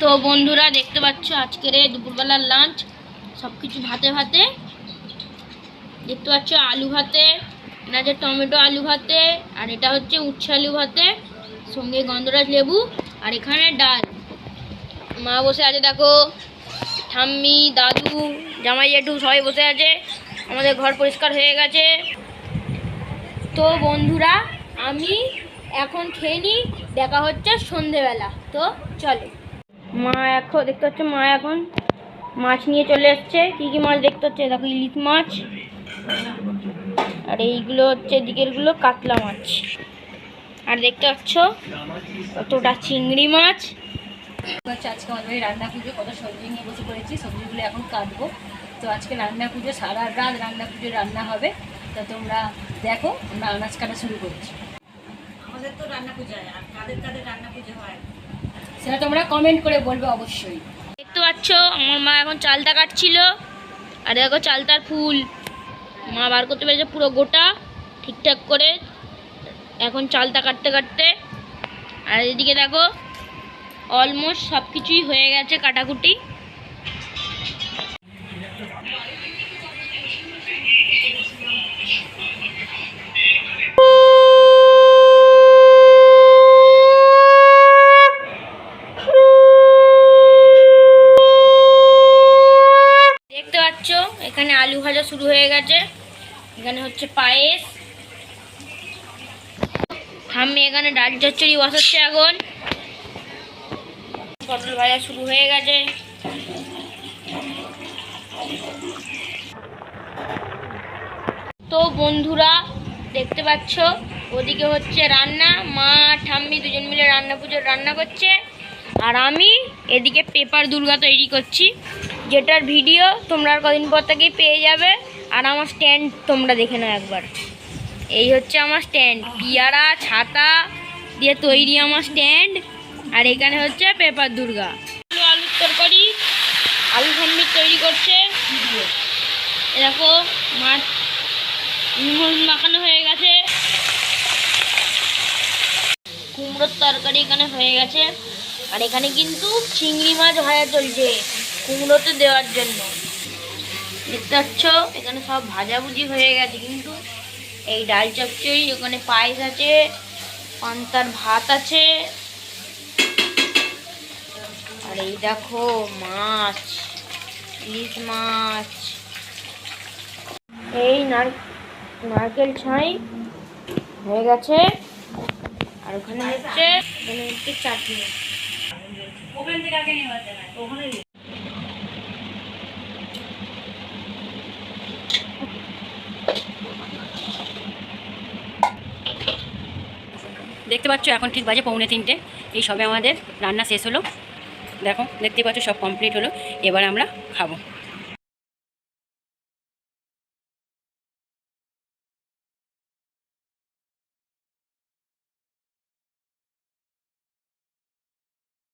তো বন্ধুরা দেখতে পাচ্ছ আজকের দুপুরবেলার লাঞ্চ সব কিছু ভাতে ভাতে দেখতে পাচ্ছ। আলু ভাতে, এটা যে টমেটো আলু ভাতে, আর এটা হচ্ছে উচ্ছে আলু ভাতে, সঙ্গে গন্ধরাজ লেবু, আর এখানে ডাল। মা বসে আছে দেখো, ঠাম্মি, দাদু, জামাই জেঠু সবাই বসে আছে। আমাদের ঘর পরিষ্কার হয়ে গেছে। তো বন্ধুরা আমি এখন খেয়ে নিই, দেখা হচ্ছে সন্ধেবেলা। তো চলো। মা এখন দেখতে হচ্ছে, মা এখন মাছ নিয়ে চলে এসছে। কি কি মাছ দেখতে হচ্ছে দেখো, ইলিশ মাছ, আর এইগুলো হচ্ছে দিকেরগুলো কাতলা মাছ, আর দেখতে পাচ্ছ কতটা চিংড়ি মাছ। আজকে আমাদের রান্না পুজো কত সবজি নিয়ে বসে পড়েছি, সবজিগুলো এখন কাটবো। তো আজকে রান্না পুজো, সারা রাত রান্না পুজো রান্না হবে। তো তোমরা দেখো, আমরা আনাজ কাটা শুরু করছি। আমাদের তো রান্না পুজো হয়, আর কাদের কাদের রান্না পুজো হয় সেটা তোমরা কমেন্ট করে বলবে অবশ্যই। দেখতে পাচ্ছ আমার মা এখন চালটা কাটছিল, আর দেখো চালটার ফুল মা বার করতে পেরেছে পুরো গোটা ঠিকঠাক করে এখন চালটা কাটতে কাটতে। আর এদিকে দেখো অলমোস্ট সব কিছুই হয়ে গেছে কাটাকুটি। দেখতে পাচ্ছ এখানে আলু ভাজা শুরু হয়ে গেছে, এখানে হচ্ছে পায়েস। আমি এখানে ডাল চচ্চড়ি বসাচ্ছে এখন। পটল ভাজা শুরু হয়ে গেছে। তো বন্ধুরা দেখতে পাচ্ছ ওদিকে হচ্ছে রান্না, মা ঠাম্মি দুজন মিলে রান্না করছে, আর আমি এদিকে পেপার দুর্গা তৈরি করছি, যেটার ভিডিও তোমরা আর কদিন পর থেকেই পেয়ে যাবে। আর আমার স্ট্যান্ড তোমরা দেখে নাও একবার, এই হচ্ছে আমার স্ট্যান্ড, পিয়ারা ছাতা দিয়ে তৈরি আমার স্ট্যান্ড। আর এখানে হচ্ছে পেপার দুর্গা। আলুর তরকারি আলু সন্মিত তৈরি করছে। দেখো মাছ নুন মাখানো হয়ে গেছে, কুমড়োর তরকারি এখানে হয়ে গেছে। আর এখানে কিন্তু চিংড়ি মাছ ভাজা চলছে কুমড়োতে দেওয়ার জন্য। দেখতে পাচ্ছ এখানে সব ভাজাভুজি হয়ে গেছে, কিন্তু এই ডাল চচ্চড়ি, ওখানে পায়েস আছে, পান্তার ভাত আছে, আর এই দেখো মাছ, ইলিশ মাছ, এই নারকেল ছাই হয়ে গেছে, আর ওখানে হচ্ছে চাটনি। দেখতে পাচ্ছ এখন ঠিক বাজে 2:45। এই সবে আমাদের রান্না শেষ হলো। দেখো দেখতে পাচ্ছ সব কমপ্লিট হলো, এবার আমরা খাবো।